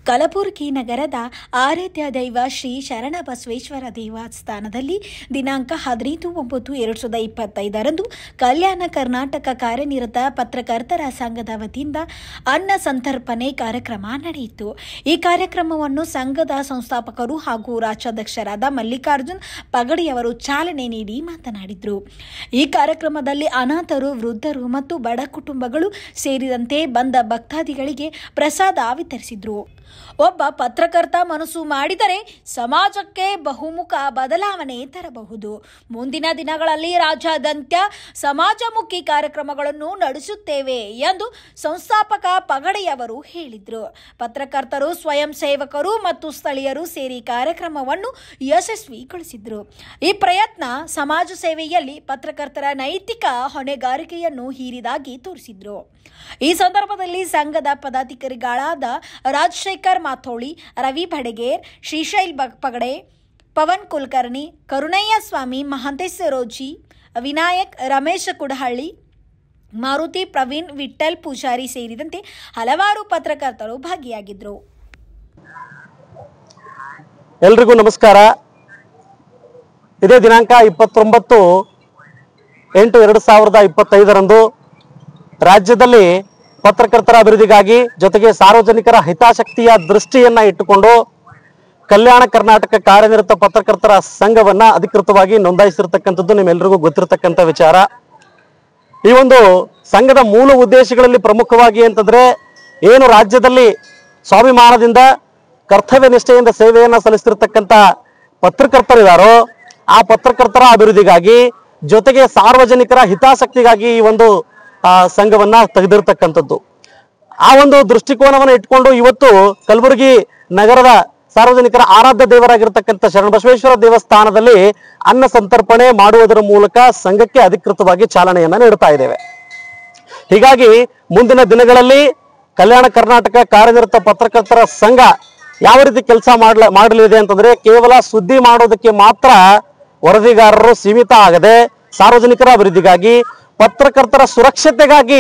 ಕಲಬುರಗಿ ನಗರದ ಆರಾಧ್ಯ ದೈವ ಶ್ರೀ ಶರಣಬಸವೇಶ್ವರ ದೇವಸ್ಥಾನದಲ್ಲಿ ದಿನಾಂಕ 15/9/2025 ಕಲ್ಯಾಣ ಕರ್ನಾಟಕ ಕಾರ್ಯನಿರತ ಪತ್ರಕರ್ತರ ಸಂಘದ ವತಿಯಿಂದ ಅನ್ನ ಸಂತರ್ಪಣೆ ಕಾರ್ಯಕ್ರಮ ನಡೆಯಿತು. ಈ ಕಾರ್ಯಕ್ರಮವನ್ನು ಸಂಘದ ಸಂಸ್ಥಾಪಕರು ಹಾಗೂ ರಾಜ್ಯಾಧ್ಯಕ್ಷರಾದ ಮಲ್ಲಿಕಾರ್ಜುನ್ ಪಗಡಿಯವರು ಚಾಲನೆ ನೀಡಿ ಮಾತನಾಡಿದರು. ಈ ಕಾರ್ಯಕ್ರಮದಲ್ಲಿ ಅನಾಥರು, ವೃದ್ಧರು ಮತ್ತು ಬಡ ಕುಟುಂಬಗಳು ಸೇರಿದಂತೆ ಬಂದ ಭಕ್ತಾದಿಗಳಿಗೆ ಪ್ರಸಾದ ವಿತರಿಸಿದರು. ಒಬ್ಬ ಪತ್ರಕರ್ತ ಮನಸ್ಸು ಮಾಡಿದರೆ ಸಮಾಜಕ್ಕೆ ಬಹುಮುಖ ಬದಲಾವಣೆ ತರಬಹುದು. ಮುಂದಿನ ದಿನಗಳಲ್ಲಿ ರಾಜ್ಯಾದ್ಯಂತ ಸಮಾಜಮುಖಿ ಕಾರ್ಯಕ್ರಮಗಳನ್ನು ನಡೆಸುತ್ತೇವೆ ಎಂದು ಸಂಸ್ಥಾಪಕ ಪಗಡೆಯವರು ಹೇಳಿದರು. ಪತ್ರಕರ್ತರು, ಸ್ವಯಂ ಸೇವಕರು ಮತ್ತು ಸ್ಥಳೀಯರು ಸೇರಿ ಕಾರ್ಯಕ್ರಮವನ್ನು ಯಶಸ್ವಿಗೊಳಿಸಿದರು. ಈ ಪ್ರಯತ್ನ ಸಮಾಜ ಸೇವೆಯಲ್ಲಿ ಪತ್ರಕರ್ತರ ನೈತಿಕ ಹೊಣೆಗಾರಿಕೆಯನ್ನು ಹೀರಿದಾಗಿ ತೋರಿಸಿದರು. ಈ ಸಂದರ್ಭದಲ್ಲಿ ಸಂಘದ ಪದಾಧಿಕಾರಿಗಳಾದ ರಾಜಶೇಖರ್ ಮಾಥೋಳಿ, ರವಿ ಬಡಗೇರ್, ಶ್ರೀಶೈಲ್ ಪಗಡೆ, ಪವನ್ ಕುಲಕರ್ಣಿ, ಕರುಣಯ್ಯ ಸ್ವಾಮಿ, ಮಹಾಂತೇಶ ರೋಜಿ, ವಿನಾಯಕ್, ರಮೇಶ್ ಕುಡಹಳ್ಳಿ, ಮಾರುತಿ, ಪ್ರವೀಣ್, ವಿಠಲ್ ಪೂಜಾರಿ ಸೇರಿದಂತೆ ಹಲವಾರು ಪತ್ರಕರ್ತರು ಭಾಗಿಯಾಗಿದ್ದರು. ಎಲ್ರಿಗೂ ನಮಸ್ಕಾರ. ಇದೇ ದಿನಾಂಕ 29/8/2025 ರಾಜ್ಯದಲ್ಲಿ ಪತ್ರಕರ್ತರ ಅಭಿವೃದ್ಧಿಗಾಗಿ ಜೊತೆಗೆ ಸಾರ್ವಜನಿಕರ ಹಿತಾಸಕ್ತಿಯ ದೃಷ್ಟಿಯನ್ನ ಇಟ್ಟುಕೊಂಡು ಕಲ್ಯಾಣ ಕರ್ನಾಟಕ ಕಾರ್ಯನಿರತ ಪತ್ರಕರ್ತರ ಸಂಘವನ್ನ ಅಧಿಕೃತವಾಗಿ ನೋಂದಾಯಿಸಿರ್ತಕ್ಕಂಥದ್ದು ನಿಮ್ಮೆಲ್ಲರಿಗೂ ಗೊತ್ತಿರತಕ್ಕಂಥ ವಿಚಾರ. ಈ ಒಂದು ಸಂಘದ ಮೂಲ ಉದ್ದೇಶಗಳಲ್ಲಿ ಪ್ರಮುಖವಾಗಿ ಅಂತಂದ್ರೆ ಏನು ರಾಜ್ಯದಲ್ಲಿ ಸ್ವಾಭಿಮಾನದಿಂದ ಕರ್ತವ್ಯ ನಿಷ್ಠೆಯಿಂದ ಸೇವೆಯನ್ನ ಸಲ್ಲಿಸ್ತಿರ್ತಕ್ಕಂಥ ಪತ್ರಕರ್ತರಿದ್ದಾರೋ ಆ ಪತ್ರಕರ್ತರ ಅಭಿವೃದ್ಧಿಗಾಗಿ ಜೊತೆಗೆ ಸಾರ್ವಜನಿಕರ ಹಿತಾಸಕ್ತಿಗಾಗಿ ಈ ಒಂದು ಸಂಘವನ್ನ ತೆಗೆದಿರ್ತಕ್ಕಂಥದ್ದು. ಆ ಒಂದು ದೃಷ್ಟಿಕೋನವನ್ನು ಇಟ್ಕೊಂಡು ಇವತ್ತು ಕಲಬುರಗಿ ನಗರದ ಸಾರ್ವಜನಿಕರ ಆರಾಧ್ಯ ದೇವರಾಗಿರ್ತಕ್ಕಂಥ ಶರಣಬಸವೇಶ್ವರ ದೇವಸ್ಥಾನದಲ್ಲಿ ಅನ್ನ ಸಂತರ್ಪಣೆ ಮಾಡುವುದರ ಮೂಲಕ ಸಂಘಕ್ಕೆ ಅಧಿಕೃತವಾಗಿ ಚಾಲನೆಯನ್ನ ನೀಡ್ತಾ ಇದ್ದೇವೆ. ಹೀಗಾಗಿ ಮುಂದಿನ ದಿನಗಳಲ್ಲಿ ಕಲ್ಯಾಣ ಕರ್ನಾಟಕ ಕಾರ್ಯನಿರತ ಪತ್ರಕರ್ತರ ಸಂಘ ಯಾವ ರೀತಿ ಕೆಲಸ ಮಾಡಲಿದೆ ಅಂತಂದ್ರೆ ಕೇವಲ ಸುದ್ದಿ ಮಾಡೋದಕ್ಕೆ ಮಾತ್ರ ವರದಿಗಾರರು ಸೀಮಿತ ಆಗದೆ ಸಾರ್ವಜನಿಕರ ಅಭಿವೃದ್ಧಿಗಾಗಿ ಪತ್ರಕರ್ತರ ಸುರಕ್ಷತೆಗಾಗಿ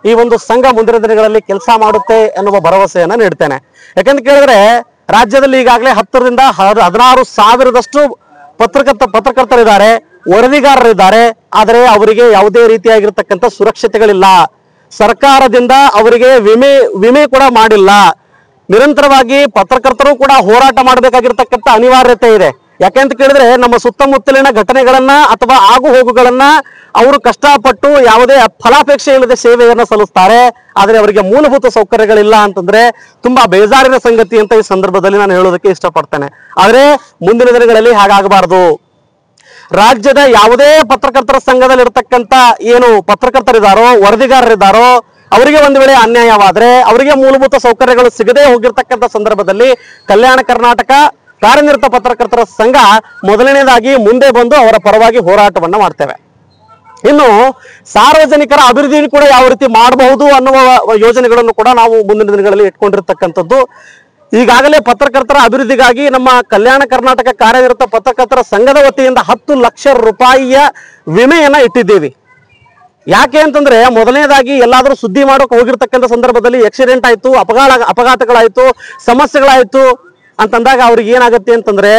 ಈ ಒಂದು ಸಂಘ ಮುಂದಿನ ದಿನಗಳಲ್ಲಿ ಕೆಲಸ ಮಾಡುತ್ತೆ ಎನ್ನುವ ಭರವಸೆಯನ್ನ ನೀಡ್ತೇನೆ. ಯಾಕಂತ ಕೇಳಿದ್ರೆ ರಾಜ್ಯದಲ್ಲಿ ಈಗಾಗಲೇ 10ರಿಂದ 16,000 ಪತ್ರಕರ್ತರಿದ್ದಾರೆ, ವರದಿಗಾರರಿದ್ದಾರೆ. ಆದರೆ ಅವರಿಗೆ ಯಾವುದೇ ರೀತಿಯಾಗಿರ್ತಕ್ಕಂಥ ಸುರಕ್ಷತೆಗಳಿಲ್ಲ. ಸರ್ಕಾರದಿಂದ ಅವರಿಗೆ ವಿಮೆ ಕೂಡ ಮಾಡಿಲ್ಲ. ನಿರಂತರವಾಗಿ ಪತ್ರಕರ್ತರು ಕೂಡ ಹೋರಾಟ ಮಾಡಬೇಕಾಗಿರ್ತಕ್ಕಂಥ ಅನಿವಾರ್ಯತೆ ಇದೆ. ಯಾಕೆಂತ ಕೇಳಿದ್ರೆ ನಮ್ಮ ಸುತ್ತಮುತ್ತಲಿನ ಘಟನೆಗಳನ್ನ ಅಥವಾ ಆಗು ಹೋಗುಗಳನ್ನ ಅವರು ಕಷ್ಟಪಟ್ಟು ಯಾವುದೇ ಫಲಾಪೇಕ್ಷೆ ಇಲ್ಲದೆ ಸೇವೆಯನ್ನ ಸಲ್ಲಿಸ್ತಾರೆ. ಆದರೆ ಅವರಿಗೆ ಮೂಲಭೂತ ಸೌಕರ್ಯಗಳಿಲ್ಲ ಅಂತಂದ್ರೆ ತುಂಬಾ ಬೇಜಾರಿನ ಸಂಗತಿ ಅಂತ ಈ ಸಂದರ್ಭದಲ್ಲಿ ನಾನು ಹೇಳೋದಕ್ಕೆ ಇಷ್ಟಪಡ್ತೇನೆ. ಆದ್ರೆ ಮುಂದಿನ ದಿನಗಳಲ್ಲಿ ಹಾಗಾಗಬಾರದು. ರಾಜ್ಯದ ಯಾವುದೇ ಪತ್ರಕರ್ತರ ಸಂಘದಲ್ಲಿ ಇರತಕ್ಕಂತ ಏನು ಪತ್ರಕರ್ತರಿದ್ದಾರೋ, ವರದಿಗಾರರಿದ್ದಾರೋ ಅವರಿಗೆ ಒಂದು ವೇಳೆ ಅನ್ಯಾಯವಾದ್ರೆ, ಅವರಿಗೆ ಮೂಲಭೂತ ಸೌಕರ್ಯಗಳು ಸಿಗದೇ ಹೋಗಿರ್ತಕ್ಕಂಥ ಸಂದರ್ಭದಲ್ಲಿ ಕಲ್ಯಾಣ ಕರ್ನಾಟಕ ಕಾರ್ಯನಿರತ ಪತ್ರಕರ್ತರ ಸಂಘ ಮೊದಲನೇದಾಗಿ ಮುಂದೆ ಬಂದು ಅವರ ಪರವಾಗಿ ಹೋರಾಟವನ್ನ ಮಾಡ್ತೇವೆ. ಇನ್ನು ಸಾರ್ವಜನಿಕರ ಅಭಿವೃದ್ಧಿ ಕೂಡ ಯಾವ ರೀತಿ ಮಾಡಬಹುದು ಅನ್ನುವ ಯೋಜನೆಗಳನ್ನು ಕೂಡ ನಾವು ಮುಂದಿನ ದಿನಗಳಲ್ಲಿ ಇಟ್ಕೊಂಡಿರ್ತಕ್ಕಂಥದ್ದು. ಈಗಾಗಲೇ ಪತ್ರಕರ್ತರ ಅಭಿವೃದ್ಧಿಗಾಗಿ ನಮ್ಮ ಕಲ್ಯಾಣ ಕರ್ನಾಟಕ ಕಾರ್ಯನಿರತ ಪತ್ರಕರ್ತರ ಸಂಘದ ವತಿಯಿಂದ 10 ಲಕ್ಷ ರೂಪಾಯಿಯ ವಿಮೆಯನ್ನ ಇಟ್ಟಿದ್ದೀವಿ. ಯಾಕೆ ಅಂತಂದ್ರೆ ಮೊದಲನೇದಾಗಿ ಎಲ್ಲಾದ್ರೂ ಸುದ್ದಿ ಮಾಡೋಕೆ ಹೋಗಿರ್ತಕ್ಕಂಥ ಸಂದರ್ಭದಲ್ಲಿ ಆಕ್ಸಿಡೆಂಟ್ ಆಯ್ತು, ಅಪಘಾತಗಳಾಯ್ತು, ಸಮಸ್ಯೆಗಳಾಯ್ತು ಅಂತಂದಾಗ ಅವ್ರಿಗೆ ಏನಾಗುತ್ತೆ ಅಂತಂದ್ರೆ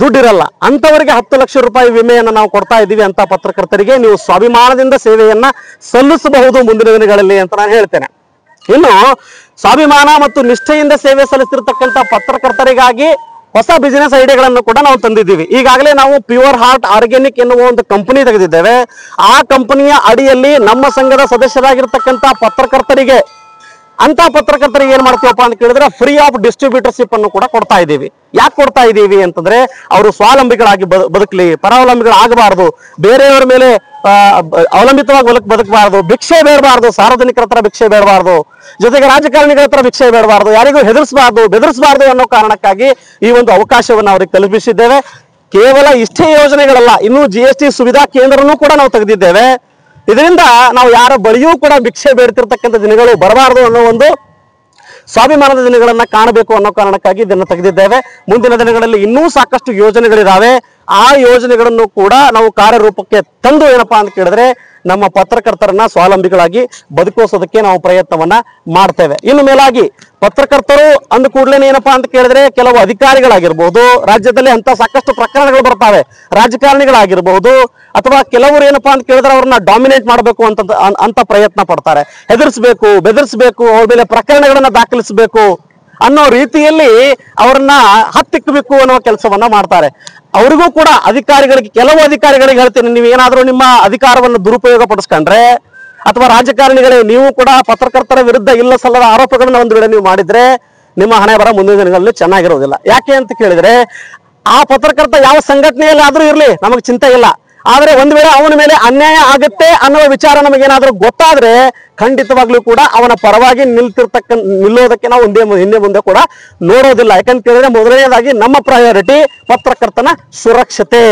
ದುಡ್ಡಿರಲ್ಲ. ಅಂತವರಿಗೆ 10 ಲಕ್ಷ ರೂಪಾಯಿ ವಿಮೆಯನ್ನ ನಾವು ಕೊಡ್ತಾ ಇದ್ದೀವಿ. ಅಂತ ಪತ್ರಕರ್ತರಿಗೆ ನೀವು ಸ್ವಾಭಿಮಾನದಿಂದ ಸೇವೆಯನ್ನ ಸಲ್ಲಿಸಬಹುದು ಮುಂದಿನ ದಿನಗಳಲ್ಲಿ ಅಂತ ನಾನು ಹೇಳ್ತೇನೆ. ಇನ್ನು ಸ್ವಾಭಿಮಾನ ಮತ್ತು ನಿಷ್ಠೆಯಿಂದ ಸೇವೆ ಸಲ್ಲಿಸ್ತಿರ್ತಕ್ಕಂಥ ಪತ್ರಕರ್ತರಿಗಾಗಿ ಹೊಸ ಬಿಸಿನೆಸ್ ಐಡಿಯಾಗಳನ್ನು ಕೂಡ ನಾವು ತಂದಿದ್ದೀವಿ. ಈಗಾಗಲೇ ನಾವು ಪ್ಯೂರ್ ಹಾರ್ಟ್ ಆರ್ಗ್ಯಾನಿಕ್ ಎನ್ನುವ ಒಂದು ಕಂಪನಿ ತೆಗೆದಿದ್ದೇವೆ. ಆ ಕಂಪನಿಯ ಅಡಿಯಲ್ಲಿ ನಮ್ಮ ಸಂಘದ ಸದಸ್ಯರಾಗಿರ್ತಕ್ಕಂಥ ಪತ್ರಕರ್ತರಿಗೆ ಏನ್ ಮಾಡ್ತೀವಪ್ಪ ಅಂತ ಕೇಳಿದ್ರೆ ಫ್ರೀ ಆಫ್ ಡಿಸ್ಟ್ರಿಬ್ಯೂಟರ್ಶಿಪ್ ಅನ್ನು ಕೂಡ ಕೊಡ್ತಾ ಇದ್ದೀವಿ. ಯಾಕೆ ಕೊಡ್ತಾ ಇದ್ದೀವಿ ಅಂತಂದ್ರೆ ಅವರು ಸ್ವಾವಲಂಬಿಗಳಾಗಿ ಬದುಕಲಿ, ಪರಾವಲಂಬಿಗಳಾಗಬಾರದು, ಬೇರೆಯವರ ಮೇಲೆ ಅವಲಂಬಿತವಾಗಿ ಬದುಕಬಾರದು, ಭಿಕ್ಷೆ ಬೇಡಬಾರದು, ಸಾರ್ವಜನಿಕರ ಹತ್ರ ಭಿಕ್ಷೆ ಬೇಡಬಾರದು, ಜೊತೆಗೆ ರಾಜಕಾರಣಿಗಳ ಹತ್ರ ಭಿಕ್ಷೆ ಬೇಡಬಾರದು, ಯಾರಿಗೂ ಬೆದರಿಸಬಾರದು ಅನ್ನೋ ಕಾರಣಕ್ಕಾಗಿ ಈ ಒಂದು ಅವಕಾಶವನ್ನು ಅವರಿಗೆ ಕಲ್ಪಿಸಿದ್ದೇವೆ. ಕೇವಲ ಇಷ್ಟೇ ಯೋಜನೆಗಳಲ್ಲ, ಇನ್ನು GST ಸುವಿಧಾ ಕೇಂದ್ರನೂ ಕೂಡ ನಾವು ತೆಗೆದಿದ್ದೇವೆ. ಇದರಿಂದ ನಾವು ಯಾರ ಬಳಿಯೂ ಕೂಡ ಭಿಕ್ಷೆ ಬೇಡ್ತಿರ್ತಕ್ಕಂಥ ದಿನಗಳು ಬರಬಾರದು ಅನ್ನೋ ಒಂದು ಸ್ವಾಭಿಮಾನದ ದಿನಗಳನ್ನ ಕಾಣಬೇಕು ಅನ್ನೋ ಕಾರಣಕ್ಕಾಗಿ ಇದನ್ನು ತೆಗೆದಿದ್ದೇವೆ. ಮುಂದಿನ ದಿನಗಳಲ್ಲಿ ಇನ್ನೂ ಸಾಕಷ್ಟು ಯೋಜನೆಗಳಿದಾವೆ. ಆ ಯೋಜನೆಗಳನ್ನು ಕೂಡ ನಾವು ಕಾರ್ಯರೂಪಕ್ಕೆ ತಂದು ಏನಪ್ಪಾ ಅಂತ ಕೇಳಿದ್ರೆ ನಮ್ಮ ಪತ್ರಕರ್ತರನ್ನ ಸ್ವಾವಲಂಬಿಗಳಾಗಿ ಬದುಕೋಸೋದಕ್ಕೆ ನಾವು ಪ್ರಯತ್ನವನ್ನ ಮಾಡ್ತೇವೆ. ಇನ್ನು ಮೇಲಾಗಿ ಪತ್ರಕರ್ತರು ಅಂದ ಕೂಡಲೇ ಏನಪ್ಪಾ ಅಂತ ಕೇಳಿದ್ರೆ ಕೆಲವು ಅಧಿಕಾರಿಗಳಾಗಿರ್ಬಹುದು, ರಾಜ್ಯದಲ್ಲಿ ಅಂತ ಸಾಕಷ್ಟು ಪ್ರಕರಣಗಳು ಬರ್ತಾವೆ, ರಾಜಕಾರಣಿಗಳಾಗಿರ್ಬಹುದು, ಅಥವಾ ಕೆಲವರು ಏನಪ್ಪಾ ಅಂತ ಕೇಳಿದ್ರೆ ಅವ್ರನ್ನ ಡಾಮಿನೇಟ್ ಮಾಡಬೇಕು ಅಂತ ಪ್ರಯತ್ನ ಪಡ್ತಾರೆ. ಹೆದರ್ಸ್ಬೇಕು, ಬೆದರ್ಸ್ಬೇಕು, ಅವ್ರ ಮೇಲೆ ಪ್ರಕರಣಗಳನ್ನ ದಾಖಲಿಸಬೇಕು ಅನ್ನೋ ರೀತಿಯಲ್ಲಿ ಅವ್ರನ್ನ ಹತ್ತಿಕ್ಕಬೇಕು ಅನ್ನೋ ಕೆಲಸವನ್ನ ಮಾಡ್ತಾರೆ. ಅವರಿಗೂ ಕೂಡ ಅಧಿಕಾರಿಗಳಿಗೆ, ಕೆಲವು ಅಧಿಕಾರಿಗಳಿಗೆ ಹೇಳ್ತೀನಿ, ನೀವು ಏನಾದ್ರೂ ನಿಮ್ಮ ಅಧಿಕಾರವನ್ನು ದುರುಪಯೋಗ ಪಡಿಸ್ಕೊಂಡ್ರೆ ಅಥವಾ ರಾಜಕಾರಣಿಗಳೇ ನೀವು ಕೂಡ ಪತ್ರಕರ್ತರ ವಿರುದ್ಧ ಇಲ್ಲ ಸಲ್ಲದ ಆರೋಪಗಳನ್ನ ಒಂದು ವೇಳೆ ನೀವು ಮಾಡಿದ್ರೆ ನಿಮ್ಮ ಹಣೆ ಬರ ಮುಂದಿನ ದಿನಗಳಲ್ಲಿ ಚೆನ್ನಾಗಿರೋದಿಲ್ಲ. ಯಾಕೆ ಅಂತ ಕೇಳಿದ್ರೆ ಆ ಪತ್ರಕರ್ತ ಯಾವ ಸಂಘಟನೆಯಲ್ಲಿ ಆದ್ರೂ ಇರ್ಲಿ, ನಮಗೆ ಚಿಂತೆ ಇಲ್ಲ. ಆದ್ರೆ ಒಂದ್ ವೇಳೆ ಅವನ ಮೇಲೆ ಅನ್ಯಾಯ ಆಗುತ್ತೆ ಅನ್ನೋ ವಿಚಾರ ನಮಗೇನಾದ್ರೂ ಗೊತ್ತಾದ್ರೆ ಖಂಡಿತವಾಗ್ಲೂ ಕೂಡ ಅವನ ಪರವಾಗಿ ನಿಲ್ಲೋದಕ್ಕೆ ನಾವು ಹಿಂದೆ ಮುಂದೆ ಕೂಡ ನೋಡೋದಿಲ್ಲ. ಯಾಕಂತ ಕೇಳಿದ್ರೆ ಮೊದಲನೇದಾಗಿ ನಮ್ಮ ಪ್ರಯಾರಿಟಿ ಪತ್ರಕರ್ತನ ಸುರಕ್ಷತೆ.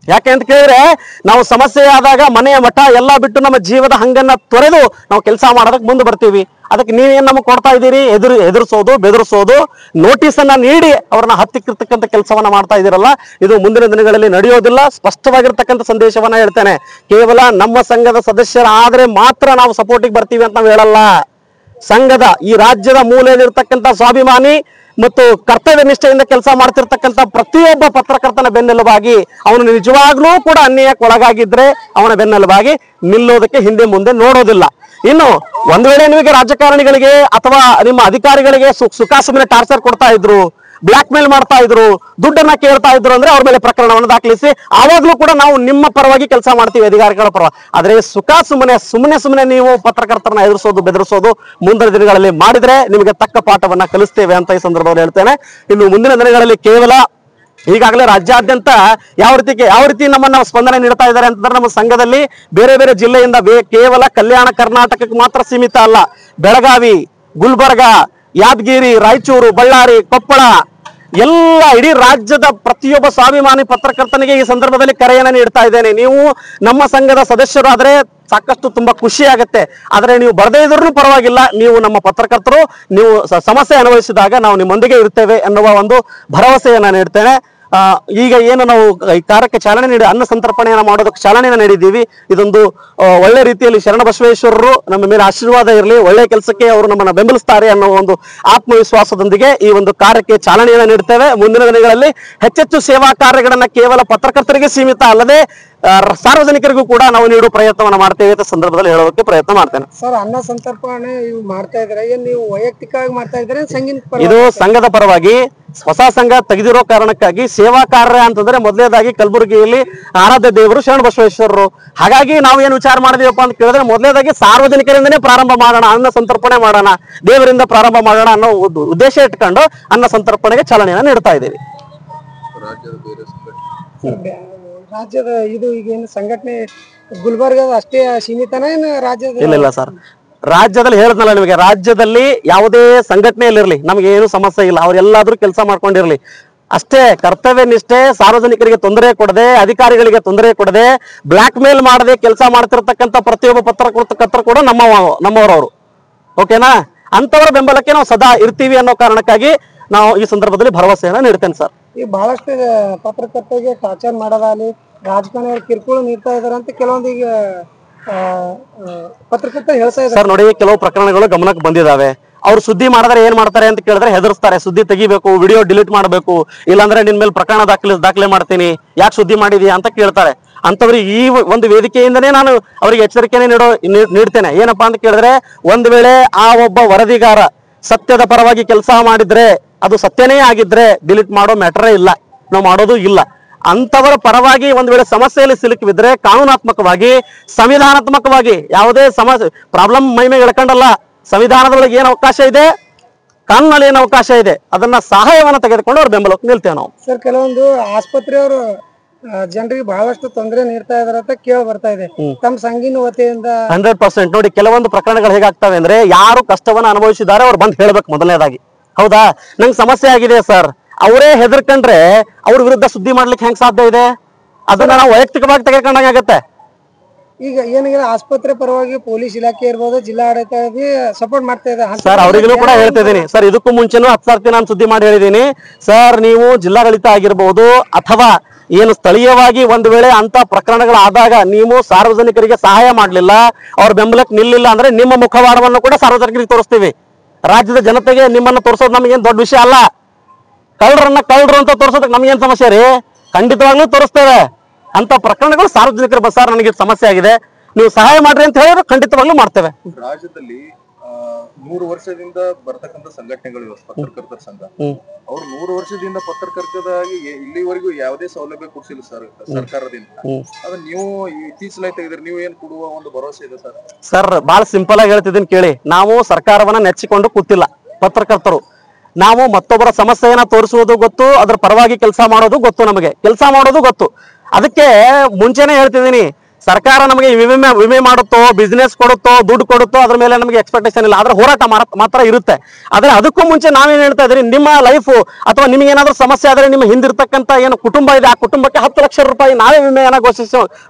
ಯಾಕೆ ಅಂತ ಕೇಳಿದ್ರೆ ನಾವು ಸಮಸ್ಯೆ ಆದಾಗ ಮನೆಯ ಮಠ ಎಲ್ಲ ಬಿಟ್ಟು ನಮ್ಮ ಜೀವದ ಹಂಗನ್ನ ತೊರೆದು ನಾವು ಕೆಲಸ ಮಾಡೋದಕ್ಕೆ ಮುಂದೆ ಬರ್ತೀವಿ. ಅದಕ್ಕೆ ನೀವೇನ್ ನಮಗೆ ಕೊಡ್ತಾ ಇದ್ದೀರಿ? ಎದುರಿಸೋದು, ಬೆದರಿಸೋದು, ನೋಟಿಸ್ ಅನ್ನ ನೀಡಿ ಅವ್ರನ್ನ ಹತ್ತಿಕ್ಕಿರ್ತಕ್ಕಂಥ ಕೆಲಸವನ್ನ ಮಾಡ್ತಾ ಇದ್ದೀರಲ್ಲ, ಇದು ಮುಂದಿನ ದಿನಗಳಲ್ಲಿ ನಡೆಯೋದಿಲ್ಲ. ಸ್ಪಷ್ಟವಾಗಿರ್ತಕ್ಕಂಥ ಸಂದೇಶವನ್ನ ಹೇಳ್ತೇನೆ. ಕೇವಲ ನಮ್ಮ ಸಂಘದ ಸದಸ್ಯರಾದ್ರೆ ಮಾತ್ರ ನಾವು ಸಪೋರ್ಟಿಗೆ ಬರ್ತೀವಿ ಅಂತ ನಾವು ಹೇಳಲ್ಲ. ಸಂಘದ ಈ ರಾಜ್ಯದ ಮೂಲೆಯಲ್ಲಿರ್ತಕ್ಕಂಥ ಸ್ವಾಭಿಮಾನಿ ಮತ್ತು ಕರ್ತವ್ಯ ನಿಷ್ಠೆಯಿಂದ ಕೆಲಸ ಮಾಡ್ತಿರ್ತಕ್ಕಂಥ ಪ್ರತಿಯೊಬ್ಬ ಪತ್ರಕರ್ತನ ಬೆನ್ನೆಲುಬಾಗಿ ಅವನು ನಿಜವಾಗ್ಲೂ ಕೂಡ ಅನ್ಯಾಯಕ್ಕೊಳಗಾಗಿದ್ರೆ ಅವನ ಬೆನ್ನೆಲುಬಾಗಿ ನಿಲ್ಲೋದಕ್ಕೆ ಹಿಂದೆ ಮುಂದೆ ನೋಡೋದಿಲ್ಲ. ಇನ್ನು ಒಂದ್ ವೇಳೆ ನಿಮಗೆ ರಾಜಕಾರಣಿಗಳಿಗೆ ಅಥವಾ ನಿಮ್ಮ ಅಧಿಕಾರಿಗಳಿಗೆ ಸುಖಾಸುಮ್ಮನೆ ಟಾರ್ಚರ್ ಕೊಡ್ತಾ ಇದ್ರು, ಬ್ಲಾಕ್ ಮೇಲ್ ಮಾಡ್ತಾ ಇದ್ರು, ದುಡ್ಡನ್ನ ಕೇಳ್ತಾ ಇದ್ರು ಅಂದ್ರೆ ಅವ್ರ ಮೇಲೆ ಪ್ರಕರಣವನ್ನು ದಾಖಲಿಸಿ ಆವಾಗ್ಲೂ ಕೂಡ ನಾವು ನಿಮ್ಮ ಪರವಾಗಿ ಕೆಲಸ ಮಾಡ್ತೀವಿ, ಅಧಿಕಾರಿಗಳ ಪರವಾಗಿ. ಆದ್ರೆ ಸುಮ್ಮನೆ ನೀವು ಪತ್ರಕರ್ತರನ್ನ ಎದುರಿಸೋದು, ಬೆದರಿಸೋದು ಮುಂದಿನ ದಿನಗಳಲ್ಲಿ ಮಾಡಿದ್ರೆ ನಿಮಗೆ ತಕ್ಕ ಪಾಠವನ್ನ ಕಲಿಸ್ತೇವೆ ಅಂತ ಈ ಸಂದರ್ಭದಲ್ಲಿ ಹೇಳ್ತೇನೆ. ಇನ್ನು ಮುಂದಿನ ದಿನಗಳಲ್ಲಿ ಕೇವಲ ಈಗಾಗಲೇ ರಾಜ್ಯಾದ್ಯಂತ ಯಾವ ರೀತಿ ನಮ್ಮನ್ನ ಸ್ಪಂದನೆ ನೀಡ್ತಾ ಇದ್ದಾರೆ ಅಂತಂದ್ರೆ ನಮ್ಮ ಸಂಘದಲ್ಲಿ ಬೇರೆ ಬೇರೆ ಜಿಲ್ಲೆಯಿಂದ ಕೇವಲ ಕಲ್ಯಾಣ ಕರ್ನಾಟಕಕ್ಕೆ ಮಾತ್ರ ಸೀಮಿತ ಅಲ್ಲ. ಬೆಳಗಾವಿ, ಗುಲ್ಬರ್ಗ, ಯಾದಗಿರಿ, ರಾಯಚೂರು, ಬಳ್ಳಾರಿ, ಕೊಪ್ಪಳ ಎಲ್ಲ ಇಡೀ ರಾಜ್ಯದ ಪ್ರತಿಯೊಬ್ಬ ಸ್ವಾಭಿಮಾನಿ ಪತ್ರಕರ್ತನಿಗೆ ಈ ಸಂದರ್ಭದಲ್ಲಿ ಕರೆಯನ್ನ ನೀಡ್ತಾ ಇದ್ದೇನೆ. ನೀವು ನಮ್ಮ ಸಂಘದ ಸದಸ್ಯರಾದ್ರೆ ಸಾಕಷ್ಟು ತುಂಬಾ ಖುಷಿ ಆಗುತ್ತೆ. ಆದ್ರೆ ನೀವು ಬರದೇ ಇದ್ರೂ ಪರವಾಗಿಲ್ಲ, ನೀವು ನಮ್ಮ ಪತ್ರಕರ್ತರು, ನೀವು ಸಮಸ್ಯೆ ಅನುಭವಿಸಿದಾಗ ನಾವು ನಿಮ್ಮೊಂದಿಗೆ ಇರ್ತೇವೆ ಎನ್ನುವ ಒಂದು ಭರವಸೆಯನ್ನ ನೀಡ್ತೇನೆ. ಈಗ ಏನು ನಾವು ಈ ಕಾರ್ಯಕ್ಕೆ ಚಾಲನೆ ನೀಡಿ ಅನ್ನ ಸಂತರ್ಪಣೆಯನ್ನ ಮಾಡೋದಕ್ಕೆ ಚಾಲನೆಯನ್ನ ನೀಡಿದ್ದೀವಿ. ಇದೊಂದು ಒಳ್ಳೆ ರೀತಿಯಲ್ಲಿ ಶರಣ ಬಸವೇಶ್ವರರು ನಮ್ಮ ಮೇಲೆ ಆಶೀರ್ವಾದ ಇರಲಿ, ಒಳ್ಳೆ ಕೆಲಸಕ್ಕೆ ಅವರು ನಮ್ಮನ್ನ ಬೆಂಬಲಿಸ್ತಾರೆ ಅನ್ನೋ ಒಂದು ಆತ್ಮವಿಶ್ವಾಸದೊಂದಿಗೆ ಈ ಒಂದು ಕಾರ್ಯಕ್ಕೆ ಚಾಲನೆಯನ್ನ ನೀಡ್ತೇವೆ. ಮುಂದಿನ ದಿನಗಳಲ್ಲಿ ಹೆಚ್ಚೆಚ್ಚು ಸೇವಾ ಕಾರ್ಯಗಳನ್ನ ಕೇವಲ ಪತ್ರಕರ್ತರಿಗೆ ಸೀಮಿತ ಅಲ್ಲದೆ ಸಾರ್ವಜನಿಕರಿಗೂ ಕೂಡ ನಾವು ನೀಡುವ ಪ್ರಯತ್ನವನ್ನ ಮಾಡ್ತೇವೆ ಅಂತ ಸಂದರ್ಭದಲ್ಲಿ ಹೇಳೋದಕ್ಕೆ ಪ್ರಯತ್ನ ಮಾಡ್ತೇನೆ. ಸರ್, ಅನ್ನ ಸಂತರ್ಪಣೆ ಮಾಡ್ತಾ ಇದ್ರೆ ನೀವು ವೈಯಕ್ತಿಕವಾಗಿ ಮಾಡ್ತಾ ಇದ್ರೆ ಇದು ಸಂಘದ ಪರವಾಗಿ ಹೊಸ ಸಂಘ ತೆಗೆದಿರೋ ಕಾರಣಕ್ಕಾಗಿ ಸೇವಾ ಕಾರ್ಯ ಅಂತಂದ್ರೆ ಮೊದಲನೇದಾಗಿ ಕಲಬುರಗಿಯಲ್ಲಿ ಆರಾಧ್ಯ ದೇವರು ಶರಣ ಬಸವೇಶ್ವರರು. ಹಾಗಾಗಿ ನಾವು ಏನು ವಿಚಾರ ಮಾಡಿದೀವಪ್ಪ ಅಂತ ಕೇಳಿದ್ರೆ ಮೊದಲನೇದಾಗಿ ಸಾರ್ವಜನಿಕರಿಂದನೇ ಪ್ರಾರಂಭ ಮಾಡೋಣ, ಅನ್ನ ಸಂತರ್ಪಣೆ ಮಾಡೋಣ, ದೇವರಿಂದ ಪ್ರಾರಂಭ ಮಾಡೋಣ ಅನ್ನೋ ಉದ್ದೇಶ ಇಟ್ಕೊಂಡು ಅನ್ನ ಸಂತರ್ಪಣೆಗೆ ಚಾಲನೆಯನ್ನ ನೀಡ್ತಾ ಇದ್ದೀವಿ. ರಾಜ್ಯದ ಇದು ಈಗೇನು ಸಂಘಟನೆ ಗುಲ್ಬರ್ಗದ ಅಷ್ಟೇ ಸೀಮಿತನ ಏನು ರಾಜ್ಯದ? ಇಲ್ಲ ಸರ್, ರಾಜ್ಯದಲ್ಲಿ ಹೇಳಿದ್ನಲ್ಲ ನಿಮಗೆ, ರಾಜ್ಯದಲ್ಲಿ ಯಾವುದೇ ಸಂಘಟನೆಯಲ್ಲಿರ್ಲಿ ನಮ್ಗೆ ಏನು ಸಮಸ್ಯೆ ಇಲ್ಲ, ಅವ್ರೆಲ್ಲಾದ್ರೂ ಕೆಲಸ ಮಾಡ್ಕೊಂಡಿರ್ಲಿ ಅಷ್ಟೇ. ಕರ್ತವ್ಯ ನಿಷ್ಠೆ, ಸಾರ್ವಜನಿಕರಿಗೆ ತೊಂದರೆ ಕೊಡದೆ, ಅಧಿಕಾರಿಗಳಿಗೆ ತೊಂದರೆ ಕೊಡದೆ, ಬ್ಲಾಕ್ ಮೇಲ್ ಮಾಡದೆ ಕೆಲಸ ಮಾಡ್ತಿರ್ತಕ್ಕಂಥ ಪ್ರತಿಯೊಬ್ಬ ಪತ್ರಕರ್ತರು ಕೂಡ ನಮ್ಮವರವರು. ಓಕೆನಾ? ಅಂತವರ ಬೆಂಬಲಕ್ಕೆ ನಾವು ಸದಾ ಇರ್ತೀವಿ ಅನ್ನೋ ಕಾರಣಕ್ಕಾಗಿ ನಾವು ಈ ಸಂದರ್ಭದಲ್ಲಿ ಭರವಸೆಯನ್ನ ನೀಡ್ತೇನೆ ಸರ್. ಈಗ ಬಹಳಷ್ಟು ಪತ್ರಕರ್ತರಿಗೆ ಟಾರ್ಚರ್ ಮಾಡೋದಾಗಲಿ, ರಾಜಕಾರಣಿಗಳು ಕಿರುಕುಳ ನೀಡ್ತಾ ಇದಾರೆ ಅಂತ ಕೆಲವೊಂದು ಈಗ ಪತ್ರಕರ್ತರು ಹೇಳ್ತಾ ಇದ್ದಾರೆ ಸರ್. ನೋಡಿ, ಕೆಲವು ಪ್ರಕರಣಗಳು ಗಮನಕ್ಕೆ ಬಂದಿದ್ದಾವೆ. ಅವ್ರು ಸುದ್ದಿ ಮಾಡಿದ್ರೆ ಏನ್ ಮಾಡ್ತಾರೆ ಅಂತ ಕೇಳಿದ್ರೆ ಹೆದರ್ಸ್ತಾರೆ, ಸುದ್ದಿ ತೆಗಿಬೇಕು, ವಿಡಿಯೋ ಡಿಲೀಟ್ ಮಾಡಬೇಕು, ಇಲ್ಲಾಂದ್ರೆ ನಿನ್ ಮೇಲೆ ಪ್ರಕರಣ ದಾಖಲೆ ಮಾಡ್ತೀನಿ, ಯಾಕೆ ಸುದ್ದಿ ಮಾಡಿದ್ಯಾ ಅಂತ ಕೇಳ್ತಾರೆ. ಅಂತವ್ರಿಗೆ ಈ ಒಂದು ವೇದಿಕೆಯಿಂದನೇ ನಾನು ಅವರಿಗೆ ಎಚ್ಚರಿಕೆನೇ ನೀಡ್ತೇನೆ. ಏನಪ್ಪಾ ಅಂತ ಕೇಳಿದ್ರೆ, ಒಂದ್ ವೇಳೆ ಆ ಒಬ್ಬ ವರದಿಗಾರ ಸತ್ಯದ ಪರವಾಗಿ ಕೆಲಸ ಮಾಡಿದ್ರೆ, ಅದು ಸತ್ಯನೇ ಆಗಿದ್ರೆ ಡಿಲೀಟ್ ಮಾಡೋ ಮ್ಯಾಟರೇ ಇಲ್ಲ, ನಾವು ಮಾಡೋದು ಇಲ್ಲ. ಅಂತವರ ಪರವಾಗಿ ಒಂದ್ ವೇಳೆ ಸಮಸ್ಯೆಯಲ್ಲಿ ಸಿಲುಕಿಬಿದ್ರೆ ಕಾನೂನಾತ್ಮಕವಾಗಿ, ಸಂವಿಧಾನಾತ್ಮಕವಾಗಿ ಯಾವುದೇ ಸಮಸ್ಯೆ ಪ್ರಾಬ್ಲಮ್ ಮೈಮೇಲೆ ಎಳ್ಕೊಂಡಲ್ಲ, ಸಂವಿಧಾನದೊಳಗೆ ಏನು ಅವಕಾಶ ಇದೆ, ಕಾನೂನಲ್ಲಿ ಏನು ಅವಕಾಶ ಇದೆ, ಅದನ್ನ ಸಹಾಯವನ್ನ ತೆಗೆದುಕೊಂಡು ಅವ್ರ ಬೆಂಬಲಕ್ಕೆ ನಿಲ್ತೇವೆ ನಾವು. ಸರ್, ಕೆಲವೊಂದು ಆಸ್ಪತ್ರೆಯವರು ಜನರಿಗೆ ಬಹಳಷ್ಟು ತೊಂದರೆ ನೀಡ್ತಾ ಇದಾರೆ ಅಂತ ಕೇಳಿ ಬರ್ತಾ ಇದೆ ತಮ್ಮ ಸಂಘಿನ ವತಿಯಿಂದ. 100% ನೋಡಿ, ಕೆಲವೊಂದು ಪ್ರಕರಣಗಳು ಹೇಗಾಗ್ತವೆ ಅಂದ್ರೆ, ಯಾರು ಕಷ್ಟವನ್ನ ಅನುಭವಿಸಿದ್ದಾರೆ ಅವ್ರು ಬಂದು ಹೇಳ್ಬೇಕು ಮೊದಲನೇದಾಗಿ. ಹೌದಾ, ನಂಗೆ ಸಮಸ್ಯೆ ಆಗಿದೆ ಸರ್, ಅವರೇ ಹೆದರ್ಕೊಂಡ್ರೆ ಅವ್ರ ವಿರುದ್ಧ ಸುದ್ದಿ ಮಾಡ್ಲಿಕ್ಕೆ ಹೆಂಗ್ ಸಾಧ್ಯ ಇದೆ? ಅದನ್ನ ನಾವು ವೈಯಕ್ತಿಕವಾಗಿ ತೆಗೆದುಕೊಂಡಾಗತ್ತೆ. ಈಗ ಏನಾಗಿದೆ, ಆಸ್ಪತ್ರೆ ಪರವಾಗಿ ಪೊಲೀಸ್ ಇಲಾಖೆ ಇರ್ಬೋದು, ಜಿಲ್ಲಾಡಳಿತ ಸಪೋರ್ಟ್ ಮಾಡ್ತಾ ಇದೆ ಸರ್. ಅವರಿಗೂ ಕೂಡ ಹೇಳ್ತಾ ಇದೀನಿ ಸರ್, ಇದಕ್ಕೂ ಮುಂಚೆನೂ 10 ಸರ್ತಿ ನಾನು ಸುದ್ದಿ ಮಾಡಿ ಹೇಳಿದೀನಿ ಸರ್. ನೀವು ಜಿಲ್ಲಾಡಳಿತ ಆಗಿರ್ಬೋದು ಅಥವಾ ಏನು ಸ್ಥಳೀಯವಾಗಿ ಒಂದು ವೇಳೆ ಅಂತ ಪ್ರಕರಣಗಳಾದಾಗ ನೀವು ಸಾರ್ವಜನಿಕರಿಗೆ ಸಹಾಯ ಮಾಡಲಿಲ್ಲ, ಅವ್ರ ಬೆಂಬಲಕ್ಕೆ ನಿಲ್ಲಿಲ್ಲ ಅಂದ್ರೆ ನಿಮ್ಮ ಮುಖವಾಡವನ್ನು ಕೂಡ ಸಾರ್ವಜನಿಕರಿಗೆ ತೋರಿಸ್ತೀವಿ. ರಾಜ್ಯದ ಜನತೆಗೆ ನಿಮ್ಮನ್ನು ತೋರಿಸೋದು ನಮಗೇನು ದೊಡ್ಡ ವಿಷಯ ಅಲ್ಲ. ಕಳ್ಳರು ಅಂತ ತೋರಿಸೋದಕ್ಕೆ ನಮಗೇನು ಸಮಸ್ಯೆ ರೀ? ಖಂಡಿತವಾಗ್ಲೂ ತೋರಿಸ್ತೇವೆ. ಅಂತ ಪ್ರಕರಣಗಳು ಸಾರ್ವಜನಿಕರು ಬಸ್ಸಾರ್ ನನಗೆ ಸಮಸ್ಯೆ ಆಗಿದೆ, ನೀವು ಸಹಾಯ ಮಾಡ್ರಿ ಅಂತ ಹೇಳಿದ್ರೆ ಖಂಡಿತವಾಗ್ಲೂ ಮಾಡ್ತೇವೆ. ರಾಜ್ಯದಲ್ಲಿ 100 ವರ್ಷದಿಂದ ಬರ್ತಕ್ಕಂಥ ಸಂಘಟನೆಗಳು ಪತ್ರಕರ್ತರ ಸಂಘ, ಅವ್ರು 100 ವರ್ಷದಿಂದ ಪತ್ರಕರ್ತರಾಗಿ ಇಲ್ಲಿವರೆಗೂ ಯಾವುದೇ ಸೌಲಭ್ಯ ಕೊಡಿಸಿಲ್ಲ ಸರ್ ಸರ್ಕಾರದಿಂದ. ಅದನ್ನ ನೀವು ಇತ್ತೀಚೆಗೆ ತೆಗೆದ್ರೆ ನೀವು ಏನ್ ಕೊಡುವ ಒಂದು ಭರವಸೆ ಇದೆ ಸರ್? ಸರ್ ಬಹಳ ಸಿಂಪಲ್ ಆಗಿ ಹೇಳ್ತಿದ್ದೀನಿ ಕೇಳಿ. ನಾವು ಸರ್ಕಾರವನ್ನ ನೆಚ್ಚಿಕೊಂಡು ಕೂತಿಲ್ಲ ಪತ್ರಕರ್ತರು. ನಾವು ಮತ್ತೊಬ್ಬರ ಸಮಸ್ಯೆಯನ್ನ ತೋರಿಸುವುದು ಗೊತ್ತು, ಅದ್ರ ಪರವಾಗಿ ಕೆಲಸ ಮಾಡೋದು ಗೊತ್ತು, ನಮಗೆ ಕೆಲಸ ಮಾಡೋದು ಗೊತ್ತು. ಅದಕ್ಕೆ ಮುಂಚೆನೆ ಹೇಳ್ತಿದ್ದೀನಿ, ಸರ್ಕಾರ ನಮಗೆ ವಿಮೆ ಮಾಡುತ್ತೋ, ಬಿಸ್ನೆಸ್ ಕೊಡುತ್ತೋ, ದುಡ್ಡು ಕೊಡುತ್ತೋ, ಅದ್ರ ಮೇಲೆ ನಮಗೆ ಎಕ್ಸ್ಪೆಕ್ಟೇಷನ್ ಇಲ್ಲ. ಆದ್ರೆ ಹೋರಾಟ ಮಾತ್ರ ಇರುತ್ತೆ. ಆದ್ರೆ ಅದಕ್ಕೂ ಮುಂಚೆ ನಾವೇನ್ ಹೇಳ್ತಾ ಇದ್ರಿ, ನಿಮ್ಮ ಲೈಫು ಅಥವಾ ನಿಮ್ಗೆ ಏನಾದ್ರೂ ಸಮಸ್ಯೆ ಆದ್ರೆ ನಿಮ್ಮ ಹಿಂದಿರ್ತಕ್ಕಂಥ ಏನು ಕುಟುಂಬ ಇದೆ, ಆ ಕುಟುಂಬಕ್ಕೆ 10 ಲಕ್ಷ ರೂಪಾಯಿ ನಾವೇ ವಿಮೆಯನ್ನ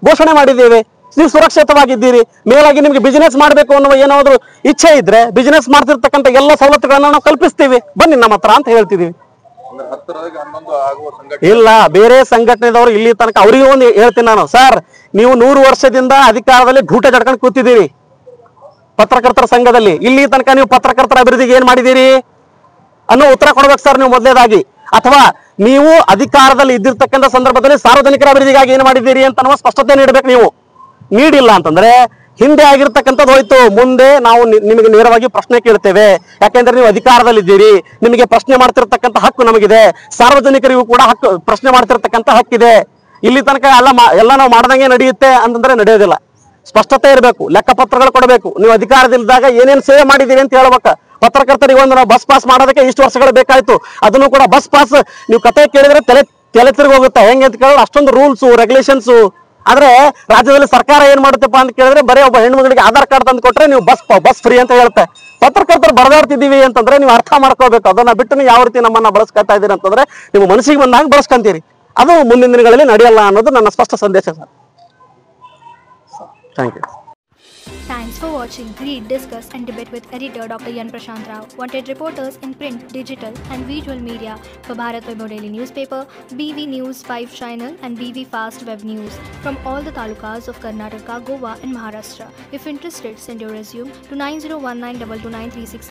ಘೋಷಣೆ ಮಾಡಿದ್ದೇವೆ. ನೀವು ಸುರಕ್ಷಿತವಾಗಿದ್ದೀರಿ. ಮೇಲಾಗಿ ನಿಮ್ಗೆ ಬಿಸಿನೆಸ್ ಮಾಡಬೇಕು ಅನ್ನುವ ಏನಾದ್ರು ಇಚ್ಛೆ ಇದ್ರೆ ಬಿಸಿನೆಸ್ ಮಾಡ್ತಿರ್ತಕ್ಕಂಥ ಎಲ್ಲ ಸವಲತ್ತುಗಳನ್ನ ನಾವು ಕಲ್ಪಿಸ್ತೀವಿ, ಬನ್ನಿ ನಮ್ಮ ಹತ್ರ ಅಂತ ಹೇಳ್ತಿದೀವಿ. ಇಲ್ಲ, ಬೇರೆ ಸಂಘಟನೆದವರು ಇಲ್ಲಿ ತನಕ ಅವರಿಗೆ ಒಂದು ಹೇಳ್ತೀನಿ ನಾನು, ಸರ್ ನೀವು 100 ವರ್ಷದಿಂದ ಅಧಿಕಾರದಲ್ಲಿ ಘೂಟ ಜಡ್ಕೊಂಡು ಕೂತಿದ್ದೀರಿ ಪತ್ರಕರ್ತರ ಸಂಘದಲ್ಲಿ. ಇಲ್ಲಿ ತನಕ ನೀವು ಪತ್ರಕರ್ತರ ಅಭಿವೃದ್ಧಿಗೆ ಏನ್ ಮಾಡಿದ್ದೀರಿ ಅನ್ನೋ ಉತ್ತರ ಕೊಡ್ಬೇಕು ಸರ್ ನೀವು ಮೊದಲೇದಾಗಿ. ಅಥವಾ ನೀವು ಅಧಿಕಾರದಲ್ಲಿ ಇದ್ದಿರ್ತಕ್ಕಂಥ ಸಂದರ್ಭದಲ್ಲಿ ಸಾರ್ವಜನಿಕರ ಅಭಿವೃದ್ಧಿಗಾಗಿ ಏನ್ ಮಾಡಿದ್ದೀರಿ ಅಂತ ಅನ್ನುವ ಸ್ಪಷ್ಟತೆ ನೀಡಬೇಕು. ನೀವು ನೀಡಿಲ್ಲ ಅಂತಂದ್ರೆ ಹಿಂದೆ ಆಗಿರ್ತಕ್ಕಂಥದ್ದು ಹೋಯ್ತು. ಮುಂದೆ ನಾವು ನಿಮಗೆ ನೇರವಾಗಿ ಪ್ರಶ್ನೆ ಕೇಳ್ತೇವೆ. ಯಾಕೆಂದ್ರೆ ನೀವು ಅಧಿಕಾರದಲ್ಲಿದ್ದೀರಿ, ನಿಮಗೆ ಪ್ರಶ್ನೆ ಮಾಡ್ತಿರ್ತಕ್ಕಂಥ ಹಕ್ಕು ನಮಗಿದೆ. ಸಾರ್ವಜನಿಕರಿಗೂ ಕೂಡ ಪ್ರಶ್ನೆ ಮಾಡ್ತಿರ್ತಕ್ಕಂಥ ಹಕ್ಕಿದೆ. ಇಲ್ಲಿ ತನಕ ಎಲ್ಲ ನಾವು ಮಾಡ್ದಂಗೆ ನಡೆಯುತ್ತೆ ಅಂತಂದ್ರೆ ನಡೆಯೋದಿಲ್ಲ. ಸ್ಪಷ್ಟತೆ ಇರಬೇಕು, ಲೆಕ್ಕಪತ್ರಗಳು ಕೊಡಬೇಕು. ನೀವು ಅಧಿಕಾರದಲ್ಲಿದ್ದಾಗ ಏನೇನು ಸೇವೆ ಮಾಡಿದ್ದೀರಿ ಅಂತ ಹೇಳ್ಬೇಕು. ಪತ್ರಕರ್ತರಿಗೆ ಒಂದು ನಾವು ಬಸ್ ಪಾಸ್ ಮಾಡೋದಕ್ಕೆ ಇಷ್ಟು ವರ್ಷಗಳು ಬೇಕಾಯ್ತು. ಅದನ್ನು ಕೂಡ ಬಸ್ ಪಾಸ್ ನೀವು ಕತೆ ಕೇಳಿದ್ರೆ ತಲೆ ತಿರುಗಿ ಹೋಗುತ್ತೆ. ಹೆಂಗೆ ಅಂತ ಕೇಳಿದ್ರೆ ಅಷ್ಟೊಂದು ರೂಲ್ಸು ರೆಗ್ಯುಲೇಷನ್ಸು. ಆದ್ರೆ ರಾಜ್ಯದಲ್ಲಿ ಸರ್ಕಾರ ಏನ್ ಮಾಡುತ್ತಪ್ಪ ಅಂತ ಕೇಳಿದ್ರೆ ಬರೀ ಒಬ್ಬ ಹೆಣ್ಮಗಳಿಗೆ ಆಧಾರ್ ಕಾರ್ಡ್ ತಂದು ಕೊಟ್ರೆ ನೀವು ಬಸ್ ಫ್ರೀ ಅಂತ ಹೇಳುತ್ತೆ. ಪತ್ರಕರ್ತರು ಬರದಾಡ್ತಿದ್ದೀವಿ ಅಂತಂದ್ರೆ ನೀವು ಅರ್ಥ ಮಾಡ್ಕೋಬೇಕು. ಅದನ್ನ ಬಿಟ್ಟು ನೀವು ಯಾವ ರೀತಿ ನಮ್ಮನ್ನ ಬಳಸ್ಕೊತಾ ಇದ್ದೀರಿ ಅಂತಂದ್ರೆ ನೀವು ಮನಸ್ಸಿಗೆ ಬಂದಾಗ ಬಳಸ್ಕೊಂತೀರಿ. ಅದು ಮುಂದಿನ ದಿನಗಳಲ್ಲಿ ನಡೆಯಲ್ಲ ಅನ್ನೋದು ನನ್ನ ಸ್ಪಷ್ಟ ಸಂದೇಶ sir. Thank you. Thanks for watching Read, Discuss and Debate with editor Dr. Yan Prashant Rao. Wanted reporters in print, digital and visual media for Bharat Vaibhav Daily Newspaper, BV News 5 Channel and BV Fast Web News from all the talukas of Karnataka, Goa and Maharashtra. If interested, send your resume to 9019229369